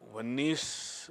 19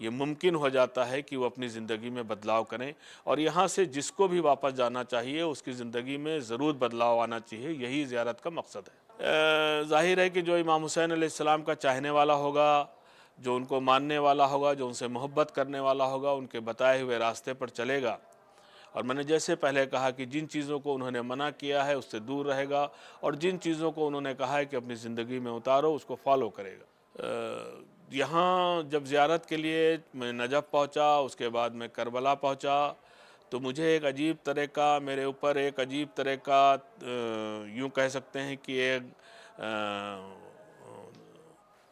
یہ ممکن ہو جاتا ہے کہ وہ اپنی زندگی میں بدلاؤ کریں، اور یہاں سے جس کو بھی واپس جانا چاہیے اس کی زندگی میں ضرور بدلاؤ آنا چاہیے، یہی زیارت کا مقصد ہے۔ ظاہر ہے کہ جو امام حسین علیہ السلام کا چاہنے والا ہوگا، جو ان کو ماننے والا ہوگا، جو ان سے محبت کرنے والا ہوگا، ان کے بتائے ہوئے راستے پر چلے گا، اور میں نے جیسے پہلے کہا کہ جن چیزوں کو انہوں نے منع کیا ہے اس سے دور رہے گا، اور جن چیزوں کو انہوں نے کہا ہے کہ اپنی زندگی میں اتارو اس کو فالو کرے گا۔ یہاں جب زیارت کے لیے میں نجف پہنچا، اس کے بعد میں کربلا پہنچا، تو مجھے ایک عجیب طرح کا، میرے اوپر ایک عجیب طرح کا یوں کہہ سکتے ہیں کہ ایک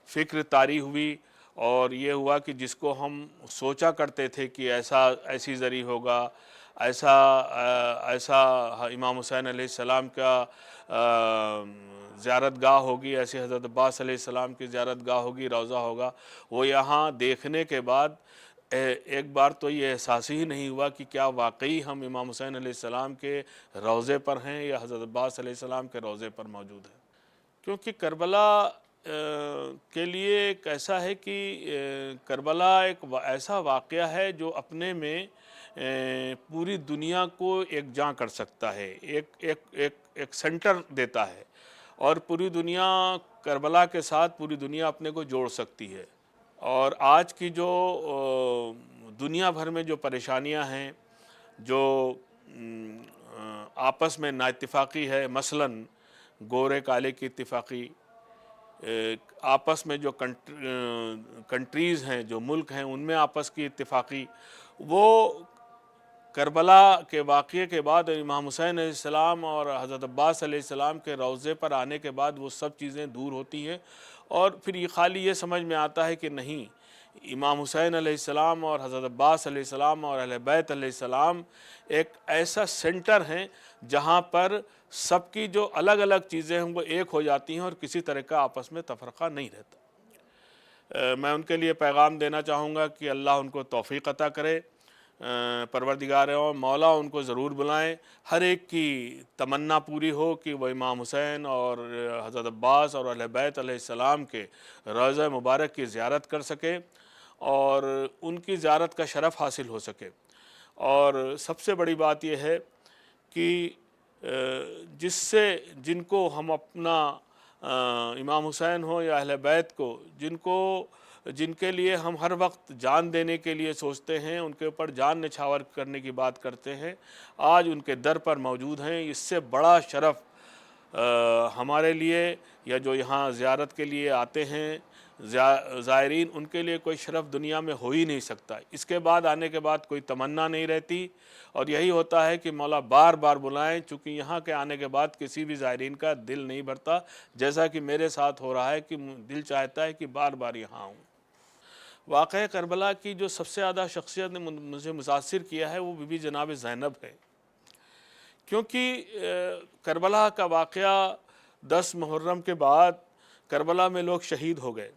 فکر طاری ہوئی، اور یہ ہوا کہ جس کو ہم سوچا کرتے تھے کہ ایسی ذریعہ ہوگا، ایسا امام حسین علیہ السلام کا زیارت گاہ ہوگی، ایسے حضرت عباس علیہ السلام کی زیارت گاہ ہوگی، روضہ ہوگا، وہ یہاں دیکھنے کے بعد ایک بار تو یہ احساس ہی نہیں ہوا کہ کیا واقعی ہم امام حسین علیہ السلام کے روضے پر ہیں یا حضرت عباس علیہ السلام کے روضے پر موجود ہیں۔ کیونکہ کربلا کے لیے ایک ایسا ہے کہ کربلا ایک ایسا واقعہ ہے جو اپنے میں پوری دنیا کو ایک جاں کر سکتا ہے، ایک سنٹر دیتا ہے، اور پوری دنیا کربلا کے ساتھ پوری دنیا اپنے کو جوڑ سکتی ہے۔ اور آج کی جو دنیا بھر میں جو پریشانیاں ہیں، جو آپس میں نا اتفاقی ہے، مثلاً گورے کالے کی اتفاقی، آپس میں جو کنٹریز ہیں، جو ملک ہیں، ان میں آپس کی اتفاقی، وہ کربلا کے واقعے کے بعد امام حسین علیہ السلام اور حضرت عباس علیہ السلام کے روضے پر آنے کے بعد وہ سب چیزیں دور ہوتی ہیں، اور پھر یہ خالی یہ سمجھ میں آتا ہے کہ نہیں، امام حسین علیہ السلام اور حضرت عباس علیہ السلام اور اہل بیت علیہ السلام ایک ایسا سینٹر ہیں جہاں پر سب کی جو الگ الگ چیزیں ہیں وہ ایک ہو جاتی ہیں، اور کسی طرح کا آپس میں تفرقہ نہیں رہتا۔ میں ان کے لیے پیغام دینا چاہوں گا کہ اللہ ان کو توفیق عطا کرے، پروردگار اور مولا ان کو ضرور بلائیں، ہر ایک کی تمنا پوری ہو کہ وہ امام حسین اور حضرت عباس اور اہل بیت علیہ السلام کے روضہ مبارک کی زیارت کر سکے، اور ان کی زیارت کا شرف حاصل ہو سکے۔ اور سب سے بڑی بات یہ ہے کہ جن کو ہم اپنا امام حسین ہو یا اہل بیت کو، جن کے لیے ہم ہر وقت جان دینے کے لیے سوچتے ہیں، ان کے اوپر جان نچھاور کرنے کی بات کرتے ہیں، آج ان کے در پر موجود ہیں، اس سے بڑا شرف ہمارے لیے، یا جو یہاں زیارت کے لیے آتے ہیں زائرین، ان کے لیے کوئی شرف دنیا میں ہو ہی نہیں سکتا۔ اس کے بعد آنے کے بعد کوئی تمنا نہیں رہتی، اور یہی ہوتا ہے کہ مولا بار بار بلائیں، چونکہ یہاں کے آنے کے بعد کسی بھی زائرین کا دل نہیں بھرتا، جیسا کہ میرے ساتھ ہو رہا ہے کہ دل چاہتا ہے کہ بار بار یہاں آؤں۔ واقعہ کربلا کی جو سب سے زیادہ شخصیت نے مجھے متاثر کیا ہے وہ بی بی جناب زینب ہے، کیونکہ کربلا کا واقعہ 10 محرم کے بعد کربلا میں لوگ شہید ہو گئے،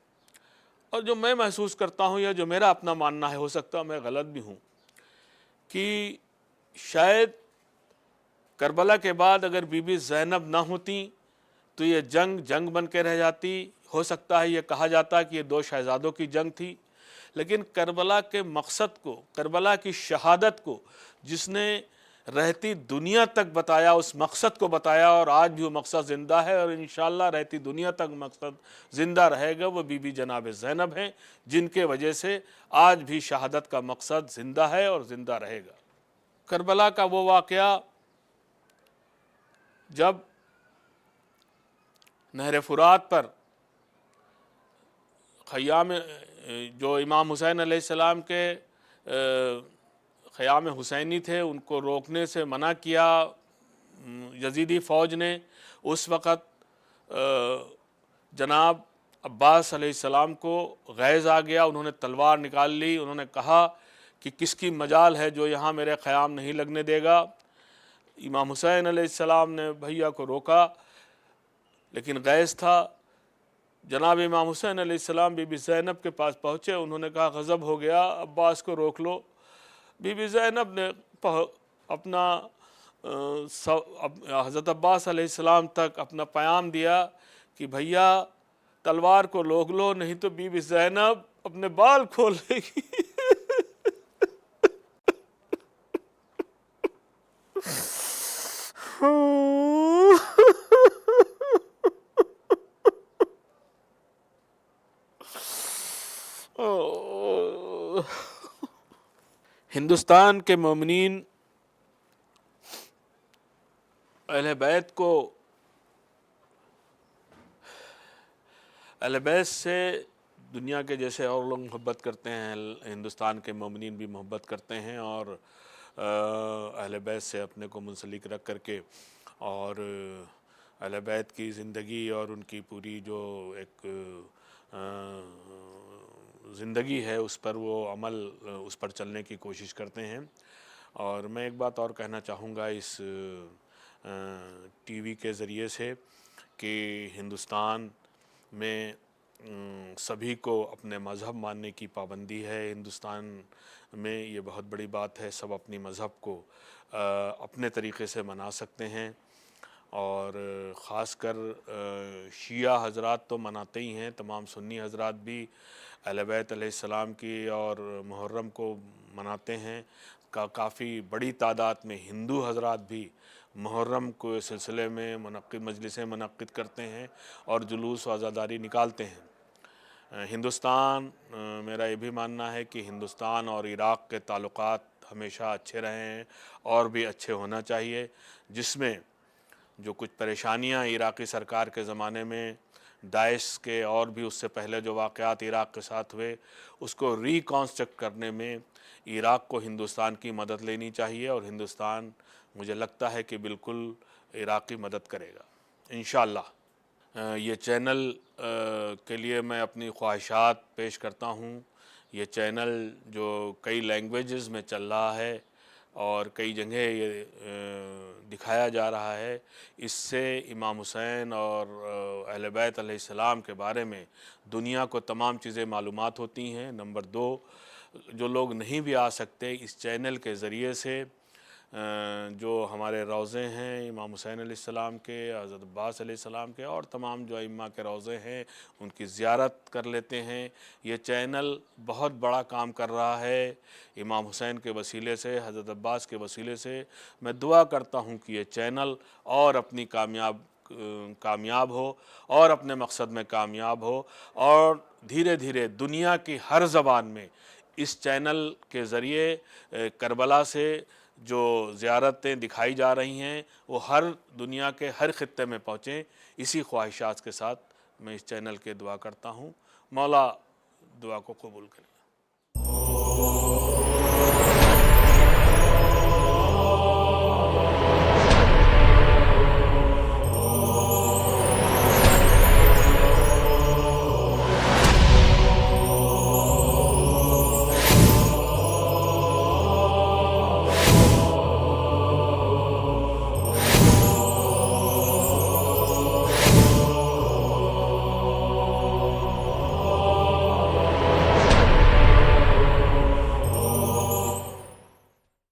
اور جو میں محسوس کرتا ہوں یا جو میرا اپنا ماننا ہے، ہو سکتا ہے میں غلط بھی ہوں، کہ شاید کربلا کے بعد اگر بی بی زینب نہ ہوتی تو یہ جنگ بن کے رہ جاتی، ہو سکتا ہے یہ کہا جاتا کہ یہ 2 شہزادوں کی جنگ تھی، لیکن کربلا کے مقصد کو، کربلا کی شہادت کو جس نے رہتی دنیا تک بتایا، اس مقصد کو بتایا، اور آج بھی وہ مقصد زندہ ہے، اور انشاءاللہ رہتی دنیا تک مقصد زندہ رہے گا، وہ بی بی جناب زینب ہیں، جن کے وجہ سے آج بھی شہادت کا مقصد زندہ ہے اور زندہ رہے گا۔ کربلا کا وہ واقعہ جب نہر فرات پر خیام، جو امام حسین علیہ السلام کے خیام حسینی تھے، ان کو روکنے سے منع کیا یزیدی فوج نے، اس وقت جناب عباس علیہ السلام کو غیظ آ گیا، انہوں نے تلوار نکال لی، انہوں نے کہا کہ کس کی مجال ہے جو یہاں میرے خیام نہیں لگنے دے گا۔ امام حسین علیہ السلام نے بھیا کو روکا، لیکن غیظ تھا۔ جناب امام حسین علیہ السلام بی بی زینب کے پاس پہنچے، انہوں نے کہا غضب ہو گیا، عباس کو روک لو۔ بی بی زینب نے اپنا حضرت عباس علیہ السلام تک اپنا پیام دیا کہ بھیا تلوار کو روک لو نہیں تو بی بی زینب اپنے بال کھول لے گی۔ ہندوستان کے مومنین اہل بیت کو، اہل بیت سے دنیا کے جیسے اور لوگ محبت کرتے ہیں، ہندوستان کے مومنین بھی محبت کرتے ہیں، اور اہل بیت سے اپنے کو منسلک رکھ کر کے اور اہل بیت کی زندگی اور ان کی پوری جو ایک زندگی ہے اس پر وہ عمل، اس پر چلنے کی کوشش کرتے ہیں۔ اور میں ایک بات اور کہنا چاہوں گا اس ٹی وی کے ذریعے سے کہ ہندوستان میں سبھی کو اپنے مذہب ماننے کی پابندی ہے۔ ہندوستان میں یہ بہت بڑی بات ہے، سب اپنی مذہب کو اپنے طریقے سے منا سکتے ہیں، اور خاص کر شیعہ حضرات تو مناتے ہی ہیں، تمام سنی حضرات بھی اہل بیت علیہ السلام کی اور محرم کو مناتے ہیں۔ کافی بڑی تعداد میں ہندو حضرات بھی محرم کو سلسلے میں مجلسیں منعقد کرتے ہیں اور جلوس و عزاداری نکالتے ہیں۔ ہندوستان، میرا یہ بھی ماننا ہے کہ ہندوستان اور عراق کے تعلقات ہمیشہ اچھے رہے ہیں اور بھی اچھے ہونا چاہیے، جس میں جو کچھ پریشانیاں عراقی سرکار کے زمانے میں داعش کے اور بھی اس سے پہلے جو واقعات عراق کے ساتھ ہوئے، اس کو ریکانسٹرکٹ کرنے میں عراق کو ہندوستان کی مدد لینی چاہیے، اور ہندوستان مجھے لگتا ہے کہ بالکل عراق کی مدد کرے گا انشاءاللہ۔ یہ چینل کے لیے میں اپنی خواہشات پیش کرتا ہوں۔ یہ چینل جو کئی لینگویجز میں چل رہا ہے اور کئی جگہ یہ دکھایا جا رہا ہے، اس سے امام حسین اور اہل بیت علیہ السلام کے بارے میں دنیا کو تمام چیزیں معلومات ہوتی ہیں۔ نمبر 2، جو لوگ نہیں بھی آ سکتے، اس چینل کے ذریعے سے جو ہمارے روضے ہیں امام حسین علیہ السلام کے، حضرت عباس علیہ السلام کے، اور تمام جو ائمہ کے روضے ہیں ان کی زیارت کر لیتے ہیں۔ یہ چینل بہت بڑا کام کر رہا ہے امام حسین کے وسیلے سے، حضرت عباس کے وسیلے سے۔ میں دعا کرتا ہوں کہ یہ چینل اور اپنی کامیاب ہو اور اپنے مقصد میں کامیاب ہو، اور دھیرے دھیرے دنیا کی ہر زبان میں اس چینل کے ذریعے کربلا سے جو زیارتیں دکھائی جا رہی ہیں وہ ہر دنیا کے ہر خطے میں پہنچیں۔ اسی خواہشات کے ساتھ میں اس چینل کے دعا کرتا ہوں، مولا دعا کو قبول کرے۔